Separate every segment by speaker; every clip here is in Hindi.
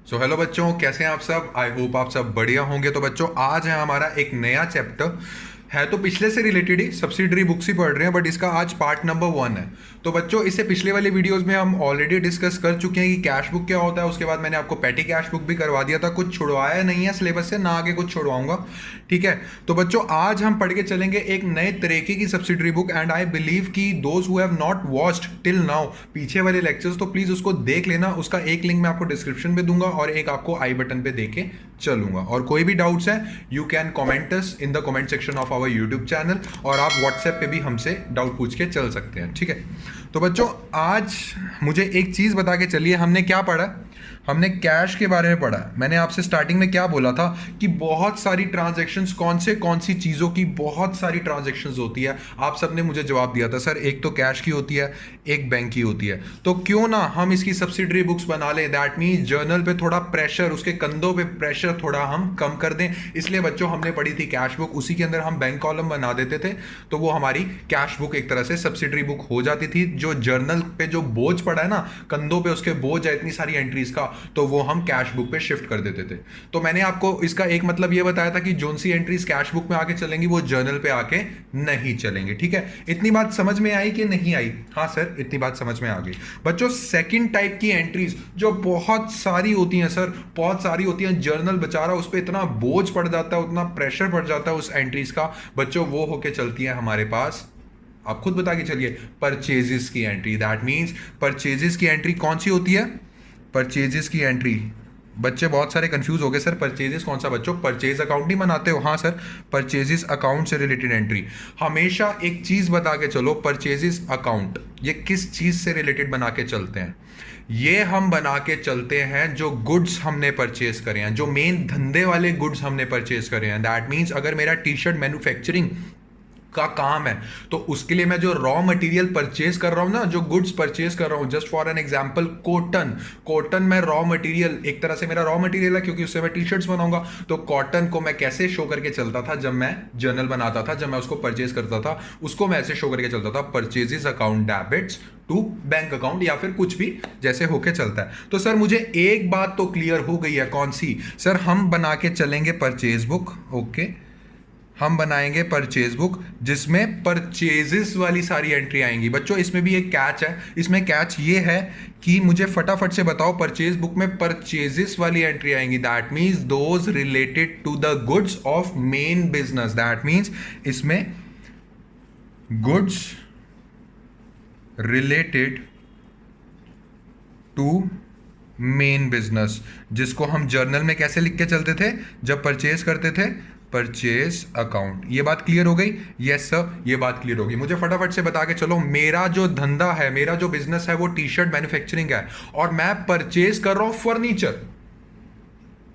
Speaker 1: हेलो बच्चों, कैसे हैं आप सब। आई होप आप सब बढ़िया होंगे। तो बच्चों, आज है हमारा एक नया चैप्टर। है तो पिछले से रिलेटेड ही, सब्सिडरी बुक्स ही पढ़ रहे हैं, बट इसका आज पार्ट नंबर 1 है। तो बच्चों, इससे पिछले वाले वीडियोस में हम ऑलरेडी डिस्कस कर चुके हैं कि कैश बुक क्या होता है। उसके बाद मैंने आपको पेटी कैश बुक भी करवा दिया था। कुछ छुड़वाया नहीं है सिलेबस से, ना आगे कुछ छुड़वाऊंगा। ठीक है। तो बच्चों, आज हम पढ़ के चलेंगे एक नए तरीके की subsidiary book. And I believe कि those who have not watched till now पीछे वाले लेक्चर्स, तो प्लीज उसको देख लेना। उसका एक लिंक मैं आपको डिस्क्रिप्शन में दूंगा और एक आपको आई बटन पे देके चलूंगा। और कोई भी डाउट्स है, you can comment us in the comment section of our YouTube channel, और आप व्हाट्सएप पे भी हमसे डाउट पूछ के चल सकते हैं। ठीक है। तो बच्चों, आज मुझे एक चीज बता के चलिए, हमने क्या पढ़ा। हमने कैश के बारे में पढ़ा। मैंने आपसे स्टार्टिंग में क्या बोला था कि बहुत सारी ट्रांजैक्शंस, कौन सी चीज़ों की बहुत सारी ट्रांजैक्शंस होती है। आप सबने मुझे जवाब दिया था, सर एक तो कैश की होती है, एक बैंक की होती है। तो क्यों ना हम इसकी सब्सिडरी बुक्स बना लें। दैट मीन्स जर्नल पे थोड़ा प्रेशर, उसके कंधों पे प्रेशर थोड़ा हम कम कर दें। इसलिए बच्चों, हमने पढ़ी थी कैश बुक, उसी के अंदर हम बैंक कॉलम बना देते थे, तो वो हमारी कैश बुक एक तरह से सब्सिडरी बुक हो जाती थी। जो जर्नल पे जो बोझ पड़ा है ना, कंधों पे उसके बोझ है इतनी सारी एंट्रीज का, तो वो हम कैश बुक पे शिफ्ट कर देते थे। तो मैंने आपको इसका एक मतलब ये बताया था कि जोन सी एंट्रीज कैश बुक में आके चलेंगी वो जर्नल पे आके नहीं चलेंगे। ठीक है। इतनी बात समझ में आई कि नहीं आई? हाँ सर, इतनी बात समझ में आ गई। बच्चों, सेकंड टाइप की एंट्रीज जो बहुत सारी होती हैं सर, बहुत सारी होती हैं, जर्नल बेचारा उस पर इतना बोझ पड़ जाता है, उतना प्रेशर पड़ जाता है उस एंट्रीज का, बच्चों वो होके चलती है हमारे पास। आप खुद बता के चलिए, परचेजेस की एंट्री। दैट मीन्स परचेजेस की एंट्री कौन सी होती है? परचेजेस की एंट्री। बच्चे बहुत सारे कंफ्यूज हो गए, सर परचेजेस कौन सा? बच्चों, परचेज अकाउंट नहीं बनाते हो? हाँ सर, परचेजेस अकाउंट से रिलेटेड एंट्री। हमेशा एक चीज बता के चलो, परचेजेस अकाउंट ये किस चीज से रिलेटेड बना के चलते हैं? ये हम बना के चलते हैं जो गुड्स हमने परचेज करे हैं, जो मेन धंधे वाले गुड्स हमने परचेज करे हैं। दैट मीन्स अगर मेरा टी शर्ट मैन्युफैक्चरिंग का काम है, तो उसके लिए मैं जो रॉ मटेरियल परचेज कर रहा हूं ना, जो गुड्स परचेज कर रहा हूं, just for an example cotton मैं रॉ मटेरियल, एक तरह से मेरा रॉ मटेरियल है क्योंकि उससे मैं टी शर्ट्स बनाऊंगा। तो कॉटन को मैं कैसे शो करके चलता था जब मैं जर्नल बनाता था, जब मैं उसको परचेज करता था, उसको मैं ऐसे शो करके चलता था, purchases account debits to bank account, या फिर कुछ भी जैसे होके चलता है। तो सर मुझे एक बात तो क्लियर हो गई है, कौन सी? सर हम बना के चलेंगे परचेज बुक। ओके, हम बनाएंगे परचेज बुक जिसमें परचेजेस वाली सारी एंट्री आएंगी। बच्चों, इसमें भी एक कैच है। इसमें कैच ये है कि मुझे फटाफट से बताओ, परचेज बुक में परचेजेस वाली एंट्री आएंगी। That means those related to the goods of main business. That means इसमें goods related to main business, जिसको हम जर्नल में कैसे लिख के चलते थे जब परचेज करते थे? Purchase account. ये बात क्लियर हो गई? यस सर, ये बात क्लियर होगी। मुझे फटाफट से बता के चलो, मेरा जो धंधा है, मेरा जो बिजनेस है, वो टी शर्ट मैन्युफैक्चरिंग है, और मैं परचेज कर रहा हूं फर्नीचर।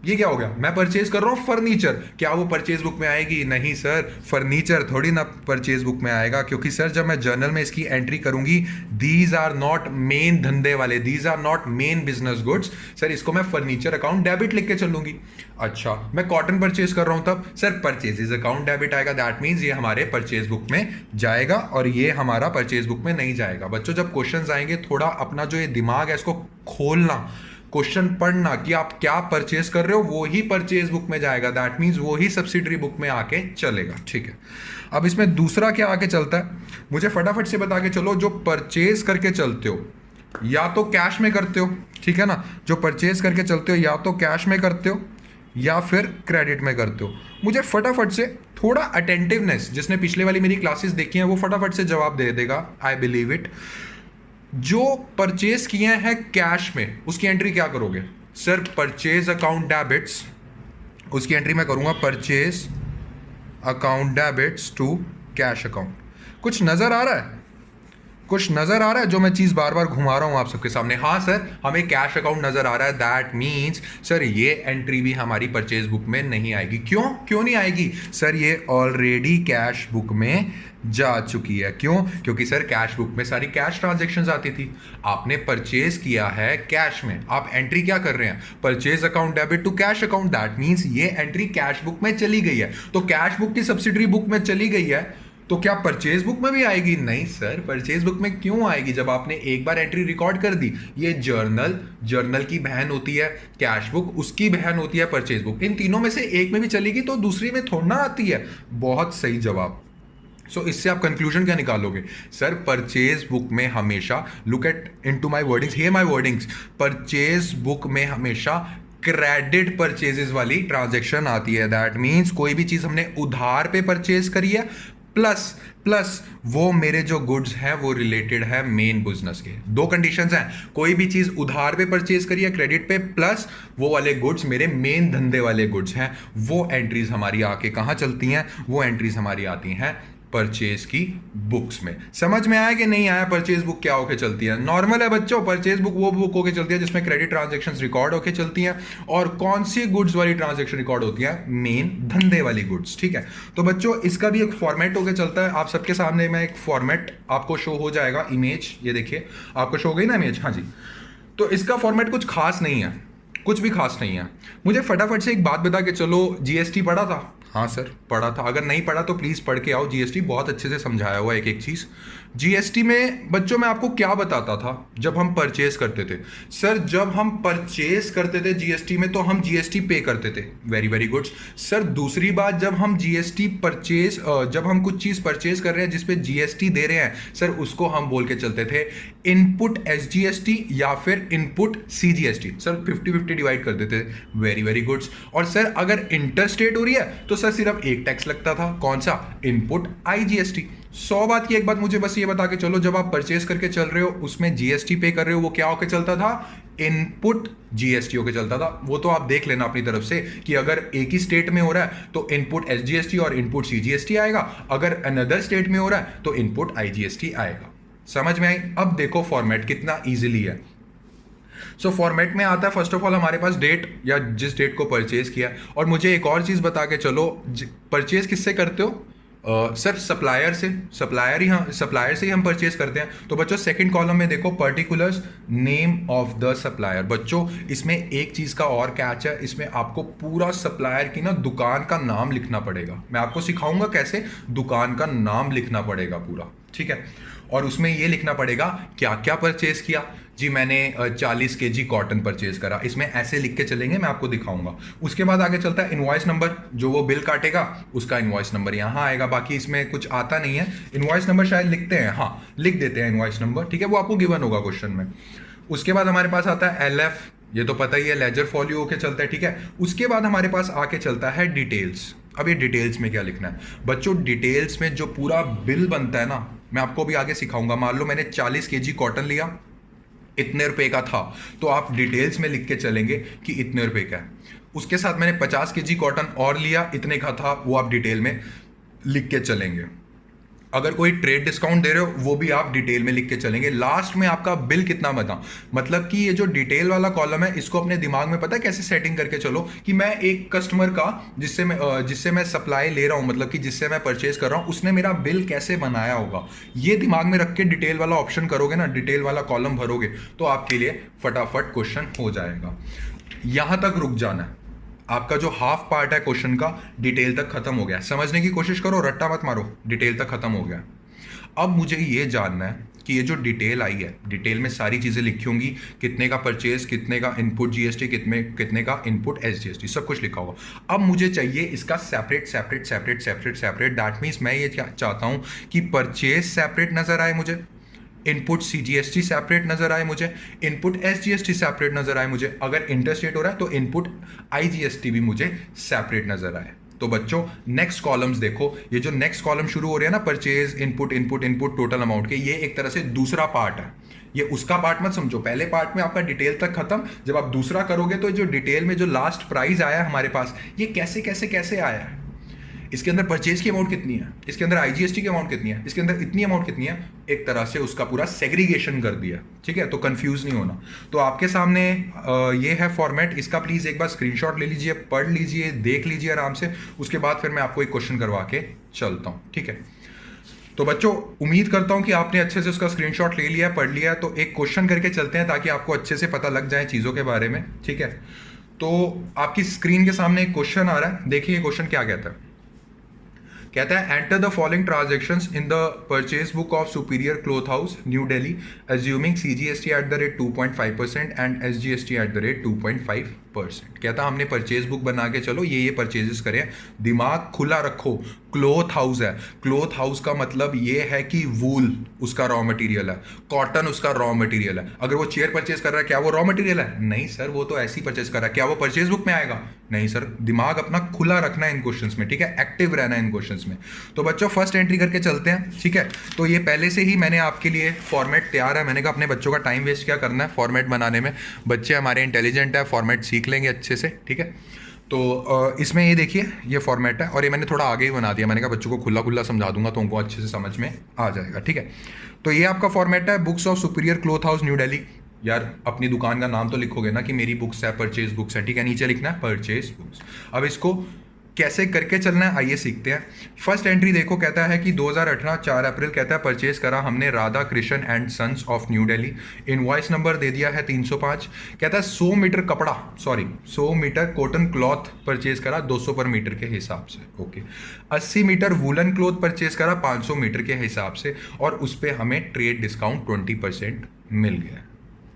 Speaker 1: ये क्या हो गया? मैं परचेज कर रहा हूं फर्नीचर, क्या वो परचेज बुक में आएगी? नहीं सर, फर्नीचर थोड़ी ना परचेज बुक में आएगा, क्योंकि सर जब मैं जर्नल में इसकी एंट्री करूंगी, दीज आर नॉट मेन धंधे वाले, these are not main business goods. Sir इसको मैं फर्नीचर अकाउंट डेबिट लिख के चलूंगी। अच्छा, मैं कॉटन परचेज कर रहा हूं, तब सर परचेजेस अकाउंट डेबिट आएगा। दैट मीन्स ये हमारे परचेज बुक में जाएगा और ये हमारा परचेज बुक में नहीं जाएगा। बच्चों, जब क्वेश्चन आएंगे, थोड़ा अपना जो ये दिमाग है इसको खोलना, क्वेश्चन पढ़ना कि आप क्या परचेज कर रहे हो, वो ही परचेज बुक में जाएगा। दैट मीन्स वो ही सब्सिडरी बुक में आके चलेगा। ठीक है। अब इसमें दूसरा क्या आके चलता है, मुझे फटाफट से बता के चलो। जो परचेज करके चलते हो, या तो कैश में करते हो, ठीक है ना, जो परचेज करके चलते हो या तो कैश में करते हो या फिर क्रेडिट में करते हो। मुझे फटाफट से थोड़ा अटेंटिवनेस, जिसने पिछले वाली मेरी क्लासेस देखी हैं वो फटाफट से जवाब दे देगा, आई बिलीव इट। जो परचेज किए हैं कैश में, उसकी एंट्री क्या करोगे? सर परचेज अकाउंट डेबिट्स, उसकी एंट्री मैं करूंगा purchase account debits to cash account. कुछ नजर आ रहा है? कुछ नजर आ रहा है जो मैं चीज बार बार घुमा रहा हूं आप सबके सामने? हाँ सर, हमें कैश अकाउंट नजर आ रहा है। दैट मीन्स सर ये एंट्री भी हमारी परचेज बुक में नहीं आएगी। क्यों क्यों नहीं आएगी? सर ये ऑलरेडी कैश बुक में जा चुकी है। क्यों? क्योंकि सर कैश बुक में सारी कैश ट्रांजैक्शंस आती थी, आपने परचेज किया है कैश में, आप एंट्री क्या कर रहे हैं? Purchase account debit to cash account. That means ये एंट्री कैश बुक में चली गई है। तो कैश बुक की सब्सिडरी बुक में चली गई है, तो क्या परचेज बुक में भी आएगी? नहीं सर, परचेज बुक में क्यों आएगी जब आपने एक बार एंट्री रिकॉर्ड कर दी? ये जर्नल की बहन होती है, कैश बुक उसकी बहन होती है परचेज बुक, इन तीनों में से एक में भी चलेगी तो दूसरी में थोड़ा ना आती है। बहुत सही जवाब। सो इससे आप कंक्लूजन क्या निकालोगे? सर परचेज बुक में हमेशा, look at into my wordings, here my wordings, purchase book में हमेशा क्रेडिट परचेजेस वाली ट्रांजैक्शन आती है। दैट मीन्स कोई भी चीज हमने उधार पे परचेज करी है, प्लस वो मेरे जो गुड्स हैं वो रिलेटेड है मेन बिजनेस के। दो कंडीशंस हैं, कोई भी चीज उधार पे परचेज करी है क्रेडिट पे, प्लस वो वाले गुड्स मेरे मेन धंधे वाले गुड्स हैं। वो एंट्रीज हमारी आके कहां चलती हैं? वो एंट्रीज हमारी आती हैं परचेज की बुक्स में। समझ में आया कि नहीं आया? परचेज बुक क्या होके चलती है? नॉर्मल है बच्चों, परचेज बुक वो बुक होके चलती है जिसमें क्रेडिट ट्रांजैक्शंस रिकॉर्ड होके चलती हैं। और कौन सी गुड्स वाली ट्रांजैक्शन रिकॉर्ड होती है? मेन धंधे वाली गुड्स। ठीक है, तो बच्चों इसका भी एक फॉर्मेट होके चलता है। आप सबके सामने में एक फॉर्मेट आपको शो हो जाएगा, इमेज, ये देखिए आपको शो हो गई ना इमेज? हाँ जी। तो इसका फॉर्मेट कुछ खास नहीं है, कुछ भी खास नहीं है। मुझे फटाफट से एक बात बता के चलो, जीएसटी पढ़ा था? हाँ सर पढ़ा था। अगर नहीं पढ़ा तो प्लीज़ पढ़ के आओ, जीएसटी बहुत अच्छे से समझाया हुआ एक एक चीज़। जीएसटी में बच्चों मैं आपको क्या बताता था जब हम परचेज करते थे? सर जब हम परचेज करते थे जीएसटी में तो हम जीएसटी पे करते थे। Very very good sir. दूसरी बात, जब हम जीएसटी परचेज, जब हम कुछ चीज़ परचेज कर रहे हैं जिसपे जीएसटी दे रहे हैं सर, उसको हम बोल के चलते थे इनपुट एसजीएसटी या फिर इनपुट सीजीएसटी। सर 50-50 डिवाइड कर देते थे। Very very good. और सर अगर इंटर स्टेट हो रही है तो सर सिर्फ एक टैक्स लगता था, कौन सा? Input IGST. 100 बात की एक बात मुझे बस ये बता के चलो, जब आप परचेज करके चल रहे हो उसमें जीएसटी पे कर रहे हो, वो क्या होके चलता था? इनपुट जीएसटी होके चलता था। वो तो आप देख लेना अपनी तरफ से कि अगर एक ही स्टेट में हो रहा है तो इनपुट एसजीएसटी और इनपुट सीजीएसटी आएगा, अगर अनदर स्टेट में हो रहा है तो इनपुट आईजीएसटी आएगा। समझ में आई? अब देखो फॉर्मेट कितना इजीली है। सो फॉर्मेट में आता है फर्स्ट ऑफ ऑल हमारे पास डेट, या जिस डेट को परचेज किया। और मुझे एक और चीज़ बता के चलो, परचेज किससे करते हो? सर सप्लायर से, सप्लायर से ही हम परचेज करते हैं। तो बच्चों सेकंड कॉलम में देखो particulars, name of the supplier. बच्चों इसमें एक चीज़ का और कैच है, इसमें आपको पूरा सप्लायर की ना दुकान का नाम लिखना पड़ेगा। मैं आपको सिखाऊंगा कैसे दुकान का नाम लिखना पड़ेगा पूरा, ठीक है। और उसमें ये लिखना पड़ेगा क्या क्या परचेज किया। जी मैंने 40 kg कॉटन परचेज करा, इसमें ऐसे लिख के चलेंगे, मैं आपको दिखाऊंगा। उसके बाद आगे चलता है इनवॉइस नंबर, जो वो बिल काटेगा उसका इनवॉइस नंबर यहाँ आएगा। बाकी इसमें कुछ आता नहीं है। इनवॉइस नंबर शायद लिखते हैं, हाँ लिख देते हैं इनवॉइस नंबर, ठीक है, वो आपको गिवन होगा क्वेश्चन में। उसके बाद हमारे पास आता है एलएफ, ये तो पता ही है, लेजर फॉलियो होके चलता है, ठीक है। उसके बाद हमारे पास आके चलता है डिटेल्स। अब ये डिटेल्स में क्या लिखना है बच्चों? डिटेल्स में जो पूरा बिल बनता है ना, मैं आपको भी आगे सिखाऊंगा। मान लो मैंने 40 kg कॉटन लिया, इतने रुपए का था, तो आप डिटेल्स में लिख के चलेंगे कि इतने रुपए का है। उसके साथ मैंने 50 kg कॉटन और लिया, इतने का था, वो आप डिटेल में लिख के चलेंगे। अगर कोई ट्रेड डिस्काउंट दे रहे हो वो भी आप डिटेल में लिख के चलेंगे। लास्ट में आपका बिल कितना बना, मतलब कि ये जो डिटेल वाला कॉलम है इसको अपने दिमाग में पता है कैसे सेटिंग करके चलो कि मैं एक कस्टमर का जिससे मैं सप्लाई ले रहा हूँ, मतलब कि जिससे मैं परचेज कर रहा हूँ, उसने मेरा बिल कैसे बनाया होगा, ये दिमाग में रख के डिटेल वाला ऑप्शन करोगे ना, डिटेल वाला कॉलम भरोगे तो आपके लिए फटाफट क्वेश्चन हो जाएगा। यहां तक रुक जाना है, आपका जो हाफ पार्ट है क्वेश्चन का डिटेल तक खत्म हो गया। समझने की कोशिश करो, रट्टा मत मारो, डिटेल तक खत्म हो गया। अब मुझे ये जानना है कि ये जो डिटेल आई है, डिटेल में सारी चीजें लिखी होंगी, कितने का परचेज, कितने का इनपुट जीएसटी, कितने का इनपुट एसजीएसटी, सब कुछ लिखा होगा। अब मुझे चाहिए इसका separate separate separate separate separate. That means मैं ये चाहता हूं कि परचेज सेपरेट नजर आए मुझे, इनपुट सीजीएसटी सेपरेट नजर आए मुझे, इनपुट एसजीएसटी सेपरेट नजर आए मुझे, अगर इंटरस्टेट हो रहा है तो इनपुट आईजीएसटी भी मुझे सेपरेट नजर आए। तो बच्चों नेक्स्ट कॉलम्स देखो, ये जो नेक्स्ट कॉलम शुरू हो रहे हैं ना, purchase, input input input total amount के, ये एक तरह से दूसरा पार्ट है। ये उसका पार्ट मत समझो, पहले पार्ट में आपका डिटेल तक खत्म, जब आप दूसरा करोगे तो जो डिटेल में जो लास्ट प्राइस आया हमारे पास, ये कैसे कैसे कैसे आया है, इसके अंदर परचेज की अमाउंट कितनी है, इसके अंदर आईजीएसटी की अमाउंट कितनी है, इसके अंदर इतनी अमाउंट कितनी है, एक तरह से उसका पूरा सेग्रीगेशन कर दिया, ठीक है। तो कंफ्यूज नहीं होना। तो आपके सामने ये है फॉर्मेट, इसका प्लीज एक बार स्क्रीनशॉट ले लीजिए, पढ़ लीजिए, देख लीजिए आराम से। उसके बाद फिर मैं आपको एक क्वेश्चन करवा के चलता हूँ, ठीक है। तो बच्चों उम्मीद करता हूं कि आपने अच्छे से उसका स्क्रीनशॉट ले लिया, पढ़ लिया। तो एक क्वेश्चन करके चलते हैं ताकि आपको अच्छे से पता लग जाए चीजों के बारे में, ठीक है। तो आपकी स्क्रीन के सामने एक क्वेश्चन आ रहा है, देखिए क्वेश्चन क्या कहता है। कहता है enter the following transactions in the purchase book of superior cloth house new Delhi assuming CGST at the rate 2.5% and SGST at the rate 2.5%। कहता हमने परचेज बुक बना के चलो ये परचेजेस करें, दिमाग खुला रखो। क्लॉथ हाउस है, क्लॉथ हाउस का मतलब ये है कि वूल उसका रॉ मटेरियल है, कॉटन उसका रॉ मटेरियल है। अगर वो चेयर परचेज कर रहा है क्या वो रॉ मटेरियल है? नहीं सर, वो तो ऐसी परचेज कर रहा है। क्या वो परचेज बुक में आएगा? नहीं सर। दिमाग अपना खुला रखना है इन क्वेश्चंस में, ठीक है, एक्टिव रहना है इन क्वेश्चंस में। तो बच्चों फर्स्ट एंट्री करके चलते हैं, ठीक है। तो ये पहले से ही मैंने आपके लिए फॉर्मेट तैयार है। मैंने कहा अपने बच्चों का टाइम वेस्ट क्या करना है फॉर्मेट बनाने में, बच्चे हमारे इंटेलिजेंट है, फॉर्मेट सीख लेंगे अच्छे से, ठीक है। तो इसमें ये देखिए ये फॉर्मेट है और ये मैंने थोड़ा आगे ही बना दिया। मैंने कहा बच्चों को खुला खुला समझा दूंगा तो उनको अच्छे से समझ में आ जाएगा, ठीक है। तो ये आपका फॉर्मेट है, books of superior cloth house new Delhi. यार अपनी दुकान का नाम तो लिखोगे ना कि मेरी बुक्स है, परचेज बुक्स है, ठीक है, नीचे लिखना है परचेज बुक्स। अब इसको कैसे करके चलना है आइए सीखते हैं। फर्स्ट एंट्री देखो, कहता है कि 2018 4 अप्रैल कहता है परचेज करा हमने Radha Krishna and sons of new Delhi. Invoice number दे दिया है 305। कहता है 100 मीटर कपड़ा, 100 मीटर कॉटन क्लॉथ परचेज करा 200 पर मीटर के हिसाब से, okay. 80 metre woollen cloth purchase करा 500 मीटर के हिसाब से और उस पर हमें ट्रेड डिस्काउंट 20% मिल गया,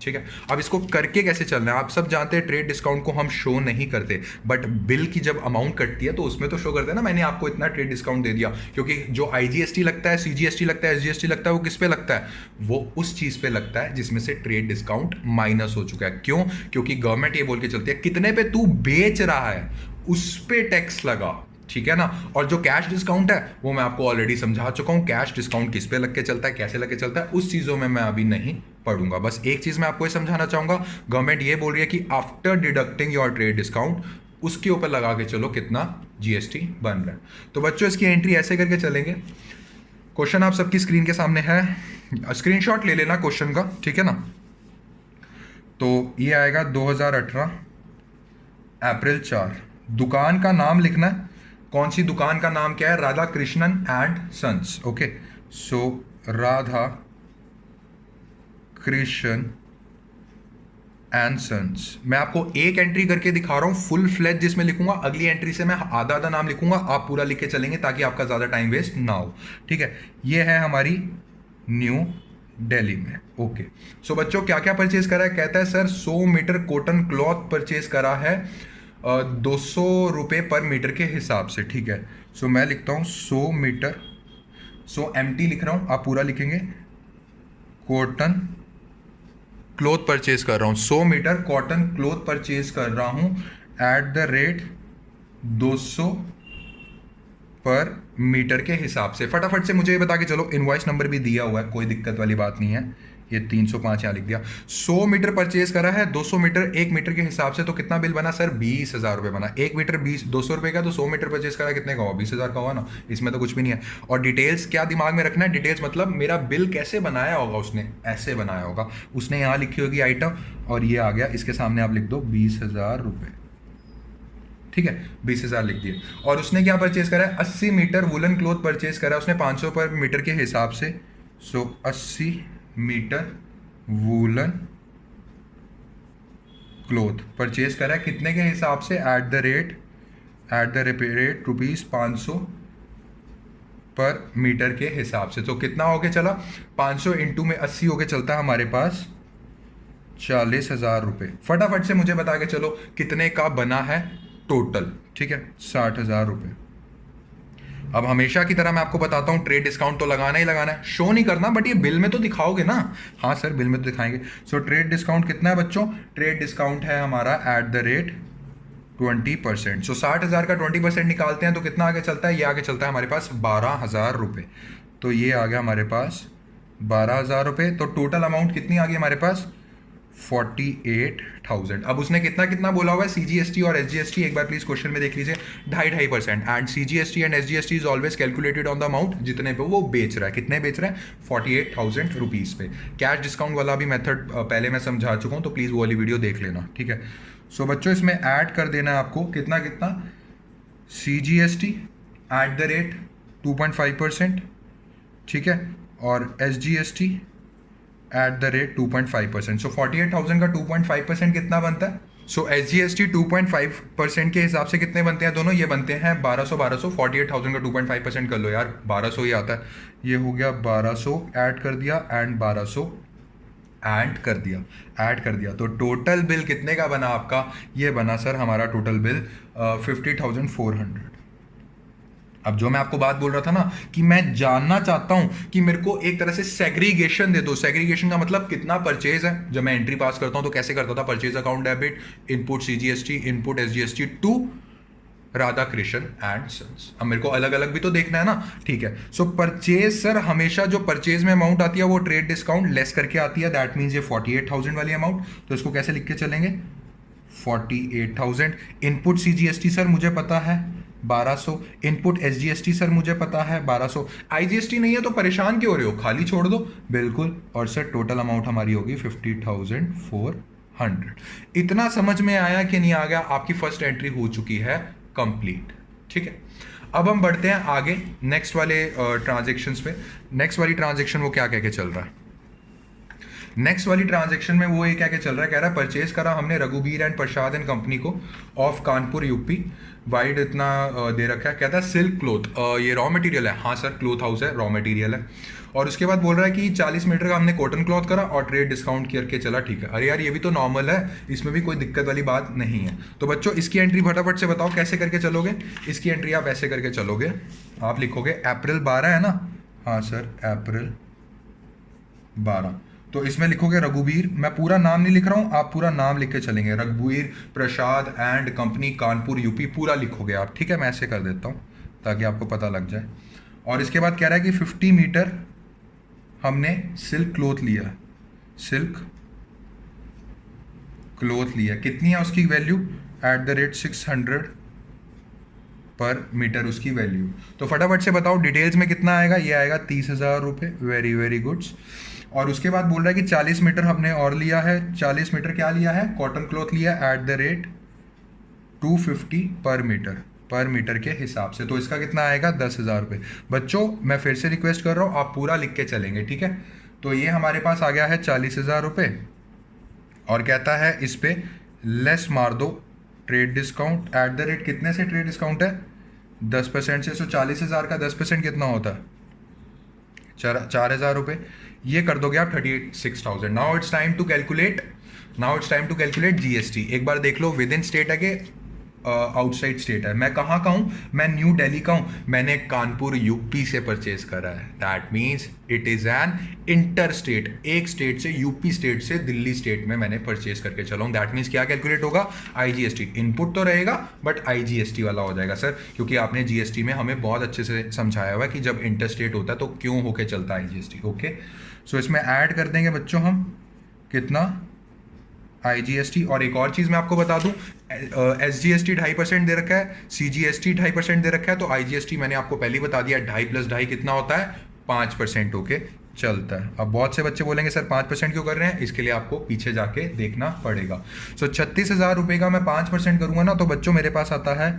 Speaker 1: ठीक है। अब इसको करके कैसे चलना है, आप सब जानते हैं ट्रेड डिस्काउंट को हम शो नहीं करते, बट बिल की जब अमाउंट कटती है तो उसमें तो शो करते हैं ना, मैंने आपको इतना ट्रेड डिस्काउंट दे दिया। क्योंकि जो IGST लगता है, CGST लगता है, SGST लगता है, वो किस पे लगता है? वो उस चीज पे लगता है जिसमें से ट्रेड डिस्काउंट माइनस हो चुका है। क्यों? क्योंकि गवर्नमेंट ये बोल के चलती है कितने पे तू बेच रहा है उस पे टैक्स लगा, ठीक है ना। और जो कैश डिस्काउंट है वो मैं आपको ऑलरेडी समझा चुका हूं, कैश डिस्काउंट किस पे लग के चलता है, कैसे लग के चलता है, उस चीजों में मैं अभी नहीं पढ़ूंगा। बस एक चीज मैं आपको ये समझाना चाहूंगा, गवर्नमेंट ये बोल रही है कि after deducting your trade discount उसके ऊपर लगा के चलो कितना GST बन रहा है। तो बच्चों इसकी एंट्री ऐसे करके चलेंगे। क्वेश्चन आप सबकी स्क्रीन के सामने है, स्क्रीनशॉट ले लेना क्वेश्चन का, ठीक है ना। तो ये आएगा 2018 अप्रैल 4, दुकान का नाम लिखना है। कौन सी दुकान का नाम क्या है? Radha Krishnan and sons, okay. So Radha Krishna and sons. मैं आपको एक एंट्री करके दिखा रहा हूं फुल फ्लेज जिसमें लिखूंगा, अगली एंट्री से मैं आधा आधा नाम लिखूंगा, आप पूरा लिख के चलेंगे ताकि आपका ज्यादा टाइम वेस्ट ना हो, ठीक है। ये है हमारी न्यू दिल्ली में, ओके। सो बच्चों क्या क्या परचेज करा है? कहता है sir 100 metre cotton cloth purchase करा है 200 रुपये पर मीटर के हिसाब से, ठीक है। सो मैं लिखता हूँ 100 मीटर, MT लिख रहा हूँ, आप पूरा लिखेंगे, कॉटन क्लॉथ परचेज कर रहा हूँ, 100 मीटर कॉटन क्लॉथ परचेज कर रहा हूँ एट द रेट 200 पर मीटर के हिसाब से। फटाफट से मुझे ये बता के चलो, इनवॉइस नंबर भी दिया हुआ है, कोई दिक्कत वाली बात नहीं है, ये 305 यहाँ लिख दिया। 100 मीटर परचेज करा है 200 मीटर 1 मीटर के हिसाब से, तो कितना बिल बना सर? 20,000 रुपये बना। 1 मीटर 200 रुपये का, तो 100 मीटर परचेज करा कितने का हुआ? 20,000 का हुआ ना, इसमें तो कुछ भी नहीं है। और डिटेल्स क्या दिमाग में रखना है? डिटेल्स मतलब मेरा बिल कैसे बनाया होगा उसने, ऐसे बनाया होगा उसने, यहाँ लिखी होगी आइटम और ये आ गया, इसके सामने आप लिख दो 20,000 रुपये, ठीक है, 20,000 लिख दिए। और उसने क्या परचेज करा है? 80 मीटर वुलन क्लॉथ परचेज करा उसने 500 पर मीटर के हिसाब से। सो 80 मीटर वूलन क्लॉथ परचेज करा कितने के हिसाब से? एट द रेट ₹500 पर मीटर के हिसाब से। तो कितना होके चला? 500 इंटू में 80 होके चलता है हमारे पास 40,000 रुपये। फटाफट से मुझे बता के चलो कितने का बना है टोटल, ठीक है, 60,000 रुपये। अब हमेशा की तरह मैं आपको बताता हूं ट्रेड डिस्काउंट तो लगाना ही लगाना है, शो नहीं करना, बट ये बिल में तो दिखाओगे ना। हाँ सर बिल में तो दिखाएंगे। सो ट्रेड डिस्काउंट कितना है बच्चों? ट्रेड डिस्काउंट है हमारा एट द रेट 20%। सो 60,000 का 20% निकालते हैं तो कितना आगे चलता है? ये आगे चलता है हमारे पास 12,000 रुपये। तो ये आ गया हमारे पास 12,000 रुपये। तो टोटल अमाउंट कितनी आ गई हमारे पास? 48,000। अब उसने कितना कितना बोला हुआ है? CGST और SGST एक बार प्लीज क्वेश्चन में देख लीजिए, 2.5%। And CGST and SGST is always calculated on the amount जितने पे वो बेच रहा है। कितने बेच रहा है? 48,000 रुपीज़ पे। कैश डिस्काउंट वाला भी मेथड पहले मैं समझा चुका हूँ, तो प्लीज़ वो वाली वीडियो देख लेना, ठीक है। सो बच्चों इसमें ऐड कर देना है आपको कितना कितना? CGST एट द रेट 2.5%, ठीक है, और SGST एट द रेट 2.5%। सो 48,000 का 2.5% कितना बनता है? सो SGST 2.5% के हिसाब से कितने बनते हैं दोनों? ये बनते हैं 1200। 48,000 का 2.5% कर लो यार, 1200 ही आता है। ये हो गया 1200 ऐड कर दिया एंड 1200 ऐड कर दिया तो टोटल बिल कितने का बना आपका? ये बना सर हमारा टोटल बिल 50,400। अब जो मैं आपको बात बोल रहा था ना कि मैं जानना चाहता हूं कि मेरे को एक तरह से सेग्रीगेशन दे दो। सेग्रीगेशन का मतलब कितना परचेज है। जब मैं एंट्री पास करता हूं तो कैसे करता था? Purchase account debit, input CGST, input SGST to Radha Krishna and sons. अब मेरे को अलग अलग भी तो देखना है ना, ठीक है। सो परचेज सर हमेशा जो परचेज में अमाउंट आती है वो ट्रेड डिस्काउंट लेस करके आती है। दैट मीन्स ये 48,000 वाली अमाउंट, तो इसको कैसे लिख के चलेंगे? 48,000। इनपुट CGST सर मुझे पता है 1200, इनपुट SGST सर मुझे पता है 1200। IGST नहीं है तो परेशान क्यों हो रहे हो, खाली छोड़ दो, बिल्कुल। और सर टोटल अमाउंट हमारी होगी 50,400। इतना समझ में आया कि नहीं आ गया? आपकी फर्स्ट एंट्री हो चुकी है कंप्लीट, ठीक है। अब हम बढ़ते हैं आगे नेक्स्ट वाले ट्रांजेक्शन्स पे। नेक्स्ट वाली ट्रांजेक्शन वो क्या कह के चल रहा है? नेक्स्ट वाली ट्रांजेक्शन में वो ये क्या क्या चल रहा है? कह रहा है परचेज करा हमने Raghubir and Prasad and company को ऑफ कानपुर यूपी, वाइड इतना दे रखा है। कहता है सिल्क क्लोथ, ये रॉ मटेरियल है। हाँ सर क्लोथ हाउस है, रॉ मटेरियल है। और उसके बाद बोल रहा है कि 40 मीटर का हमने कॉटन क्लॉथ करा और ट्रेड डिस्काउंट करके चला, ठीक है। अरे यार ये भी तो नॉर्मल है, इसमें भी कोई दिक्कत वाली बात नहीं है। तो बच्चों इसकी एंट्री फटाफट से बताओ कैसे करके चलोगे? इसकी एंट्री आप ऐसे करके चलोगे, आप लिखोगे अप्रैल 12 है ना? हाँ सर अप्रैल 12। तो इसमें लिखोगे रघुबीर, मैं पूरा नाम नहीं लिख रहा हूँ, आप पूरा नाम लिख के चलेंगे, रघुबीर प्रसाद एंड कंपनी कानपुर यूपी पूरा लिखोगे आप, ठीक है। मैं ऐसे कर देता हूँ ताकि आपको पता लग जाए। और इसके बाद कह रहा है कि 50 मीटर हमने सिल्क क्लोथ लिया, सिल्क क्लोथ लिया। कितनी है उसकी वैल्यू? एट द रेट 600 पर मीटर उसकी वैल्यू। तो फटाफट से बताओ डिटेल्स में कितना आएगा? ये आएगा 30,000 रुपये। Very very goods. और उसके बाद बोल रहा है कि 40 मीटर हमने और लिया है। 40 मीटर क्या लिया है? कॉटन क्लॉथ लिया एट द रेट 250 पर मीटर के हिसाब से। तो इसका कितना आएगा? 10,000 रुपये। बच्चों मैं फिर से रिक्वेस्ट कर रहा हूँ, आप पूरा लिख के चलेंगे, ठीक है। तो ये हमारे पास आ गया है 40,000 रुपये। और कहता है इस पे लेस मार दो trade discount at the rate, कितने से ट्रेड डिस्काउंट है? 10% से। सो 40,000 का 10% कितना होता है? 4,000 रुपये। ये कर दोगे आप 36,000। Now it's time to calculate GST। एक बार देख लो विद इन स्टेट है कि आउटसाइड स्टेट है। मैं कहाँ का हूँ? मैं न्यू दिल्ली का हूँ। मैंने कानपुर यूपी से परचेज करा है। That means it is an inter state, एक स्टेट से, यूपी स्टेट से दिल्ली स्टेट में मैंने परचेज करके चला हूँ। दैट मीन्स क्या कैलकुलेट होगा? IGST। इनपुट तो रहेगा बट IGST वाला हो जाएगा सर, क्योंकि आपने GST में हमें बहुत अच्छे से समझाया हुआ है कि जब इंटर स्टेट होता है तो क्यों होके चलता है IGST। ओके, सो इसमें ऐड कर देंगे बच्चों हम कितना? IGST। और एक और चीज़ मैं आपको बता दूं, SGST 2.5% दे रखा है, CGST 2.5% दे रखा है, तो IGST मैंने आपको पहले ही बता दिया 2.5 + 2.5 कितना होता है? 5% होके चलता है। अब बहुत से बच्चे बोलेंगे सर 5% क्यों कर रहे हैं? इसके लिए आपको पीछे जाके देखना पड़ेगा। सो 36,000 रुपये का मैं 5% करूँगा ना तो बच्चों मेरे पास आता है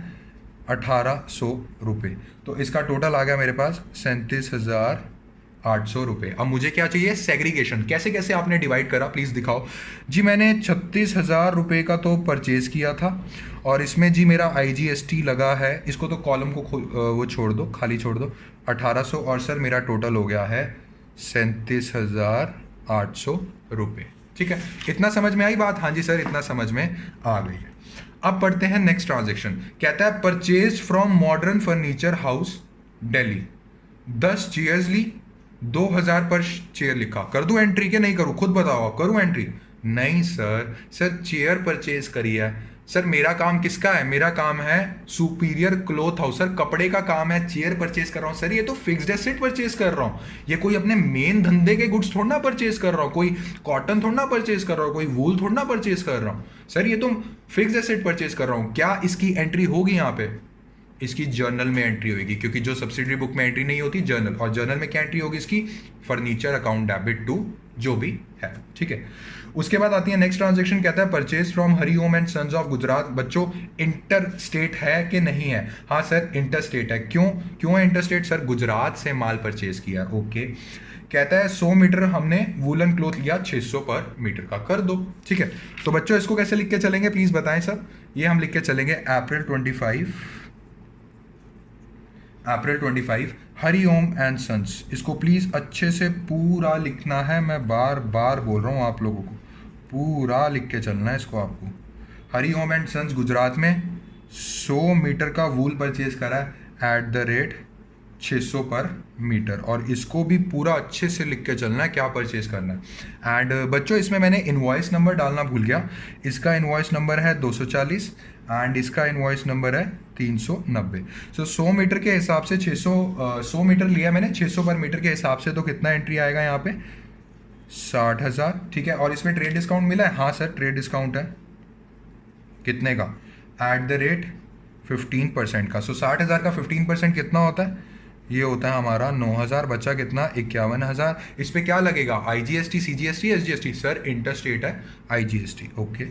Speaker 1: 1,800 रुपये। तो इसका टोटल आ गया मेरे पास 37,800 रुपये। अब मुझे क्या चाहिए? सेग्रीगेशन। कैसे कैसे आपने डिवाइड करा प्लीज़ दिखाओ जी। मैंने 36,000 रुपये का तो परचेज़ किया था और इसमें जी मेरा IGST लगा है, इसको तो कॉलम को वो छोड़ दो, खाली छोड़ दो, 1,800। और सर मेरा टोटल हो गया है 37,800 रुपये, ठीक है। इतना समझ में आई बात? हाँ जी सर इतना समझ में आ गई है। अब पढ़ते हैं नेक्स्ट ट्रांजेक्शन। कहता है purchase from modern furniture house Delhi, 10 chairs ली, 2,000 पर चेयर लिखा। कर दूं एंट्री के नहीं करूं? खुद बताओ, करूं एंट्री? नहीं सर चेयर परचेज करी है। सर मेरा काम किसका है? मेरा काम है सुपीरियर क्लॉथ हाउस। सर कपड़े का काम है, चेयर परचेज कर रहा हूँ। सर ये तो फिक्स्ड एसेट परचेज कर रहा हूँ, ये कोई अपने मेन धंधे के गुड्स थोड़ा ना परचेज कर रहा हूँ, कोई कॉटन थोड़ा ना परचेज कर रहा हूँ, कोई वूल थोड़ा ना परचेज कर रहा हूँ। सर ये तो फिक्स्ड एसेट परचेज कर रहा हूँ। क्या इसकी एंट्री होगी यहाँ पे? इसकी जर्नल में एंट्री होगी, क्योंकि जो सब्सिडरी बुक में एंट्री नहीं होती जर्नल, और जर्नल में क्या एंट्री होगी इसकी? फर्नीचर अकाउंट डेबिट टू जो भी है, ठीक है। उसके बाद आती है नेक्स्ट ट्रांजेक्शन। कहता है purchase from Hariom and sons of Gujarat. बच्चों इंटर स्टेट है कि नहीं है? हाँ सर इंटर स्टेट है। क्यों है इंटर स्टेट? सर गुजरात से माल परचेज किया। ओके, कहता है 100 मीटर हमने वूलन क्लोथ लिया 600 पर मीटर का, कर दो। ठीक है, तो बच्चों इसको कैसे लिख के चलेंगे प्लीज बताएं सर। ये हम लिख के चलेंगे अप्रैल 25 हरिओम एंड सन्स। इसको प्लीज अच्छे से पूरा लिखना है, मैं बार बार बोल रहा हूं आप लोगों को, पूरा लिख के चलना है इसको आपको। हरिओम एंड सन्स गुजरात में 100 मीटर का वूल परचेज करा है एट द रेट 600 पर मीटर, और इसको भी पूरा अच्छे से लिख के चलना है क्या परचेज करना है। एंड बच्चों इसमें मैंने इनवॉइस नंबर डालना भूल गया, इसका इनवॉइस नंबर है 240 एंड इसका इनवॉइस नंबर है 390। सो 100 मीटर के हिसाब से 100 मीटर लिया मैंने 600 पर मीटर के हिसाब से, तो कितना एंट्री आएगा यहाँ पे 60,000। ठीक है, और इसमें ट्रेड डिस्काउंट मिला है, हाँ सर ट्रेड डिस्काउंट है कितने का, एट द रेट 15% का। सो 60,000 का 15% कितना होता है, ये होता है हमारा 9,000, बचा कितना 51,000। इस पे क्या लगेगा, IGST, CGST, SGST, sir interstate है IGST। ओके,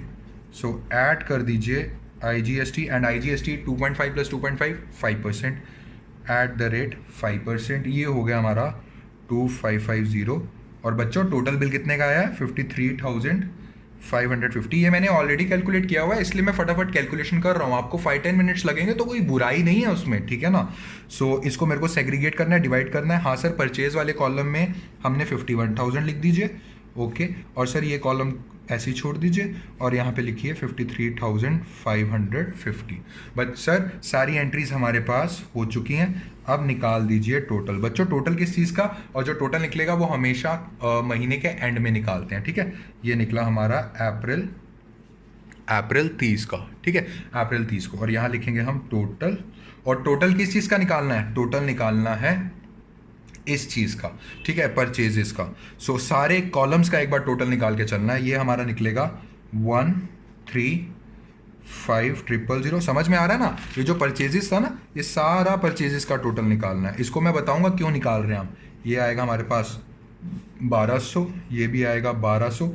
Speaker 1: सो ऐड कर दीजिए IGST and IGST 2.5 plus 2.5 5% at the rate 5%, ये हो गया हमारा 2550। और बच्चों टोटल बिल कितने का आया है 53,550। ये मैंने ऑलरेडी कैलकुलेट किया हुआ है, इसलिए मैं फटाफट कैलकुलेशन कर रहा हूँ, आपको 5-10 मिनट्स लगेंगे तो कोई बुराई नहीं है उसमें, ठीक है ना। सो इसको मेरे को सेग्रीगेट करना है, डिवाइड करना है। हाँ सर परचेज वाले कॉलम में हमने 51,000 लिख दीजिए। ओके, और सर ये कॉलम ऐसे ही छोड़ दीजिए और यहाँ पे लिखिए 53,550। बट सर सारी एंट्रीज हमारे पास हो चुकी हैं, अब निकाल दीजिए टोटल। बच्चों टोटल किस चीज़ का, और जो टोटल निकलेगा वो हमेशा महीने के एंड में निकालते हैं। ठीक है, ये निकला हमारा अप्रैल 30 का। ठीक है, अप्रैल 30 को, और यहाँ लिखेंगे हम टोटल। और टोटल किस चीज़ का निकालना है, टोटल निकालना है इस चीज़ का। ठीक है, परचेजेस का। सो सारे कॉलम्स का एक बार टोटल निकाल के चलना है। ये हमारा निकलेगा 135,000। समझ में आ रहा है ना, ये जो परचेजेस था ना, ये सारा परचेजेस का टोटल निकालना है। इसको मैं बताऊंगा क्यों निकाल रहे हैं हम। ये आएगा हमारे पास 1200, ये भी आएगा 1200,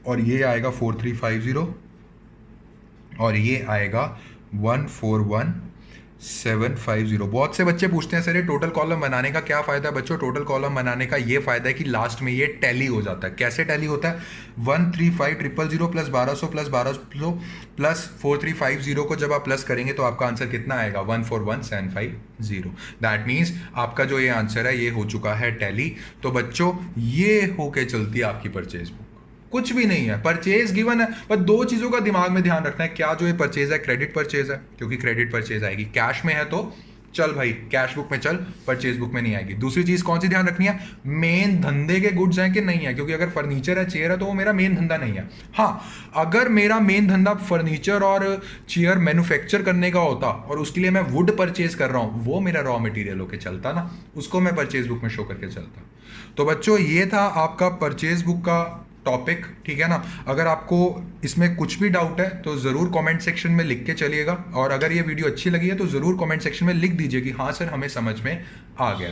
Speaker 1: और ये आएगा 4350, और ये आएगा 141,750। बहुत से बच्चे पूछते हैं सर ये टोटल कॉलम बनाने का क्या फ़ायदा है। बच्चों टोटल कॉलम बनाने का ये फ़ायदा है कि लास्ट में ये टैली हो जाता है। कैसे टैली होता है, 135,000 प्लस 1200 प्लस 1200 प्लस 4350 को जब आप प्लस करेंगे तो आपका आंसर कितना आएगा, 141,750। दैट मीन्स आपका जो ये आंसर है ये हो चुका है टैली। तो बच्चों ये होके चलती है आपकी परचेज बुक, कुछ भी नहीं है, परचेज गिवन है। पर दो चीजों का दिमाग में ध्यान रखना है, क्या जो ये परचेज है क्रेडिट परचेज है, क्योंकि क्रेडिट परचेज आएगी। कैश में है तो चल भाई कैश बुक में चल, परचेज बुक में नहीं आएगी। दूसरी चीज कौन सी ध्यान रखनी है, मेन धंधे के गुड्स हैं कि नहीं है, क्योंकि अगर फर्नीचर है चेयर है तो वो मेरा मेन धंधा नहीं है। हाँ, अगर मेरा मेन धंधा फर्नीचर और चेयर मैन्युफैक्चर करने का होता और उसके लिए मैं वुड परचेज कर रहा हूं, वो मेरा रॉ मटेरियल होके चलता ना, उसको मैं परचेज बुक में शो करके चलता। तो बच्चों ये था आपका परचेज बुक का टॉपिक, ठीक है ना। अगर आपको इसमें कुछ भी डाउट है तो ज़रूर कमेंट सेक्शन में लिख के चलिएगा, और अगर ये वीडियो अच्छी लगी है तो ज़रूर कमेंट सेक्शन में लिख दीजिए कि हाँ सर हमें समझ में आ गया।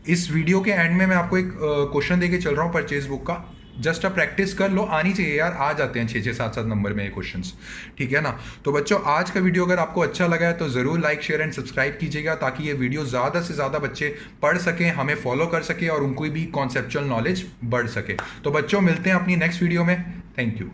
Speaker 1: इस वीडियो के एंड में मैं आपको एक क्वेश्चन देके चल रहा हूँ परचेज बुक का, जस्ट अ प्रैक्टिस कर लो, आनी चाहिए यार, आ जाते हैं 6-6 7-7 नंबर में ये क्वेश्चंस, ठीक है ना। तो बच्चों आज का वीडियो अगर आपको अच्छा लगा है तो ज़रूर लाइक शेयर एंड सब्सक्राइब कीजिएगा, ताकि ये वीडियो ज़्यादा से ज़्यादा बच्चे पढ़ सकें, हमें फॉलो कर सके और उनको भी कॉन्सेप्चुअल नॉलेज बढ़ सके। तो बच्चों मिलते हैं अपनी नेक्स्ट वीडियो में, थैंक यू।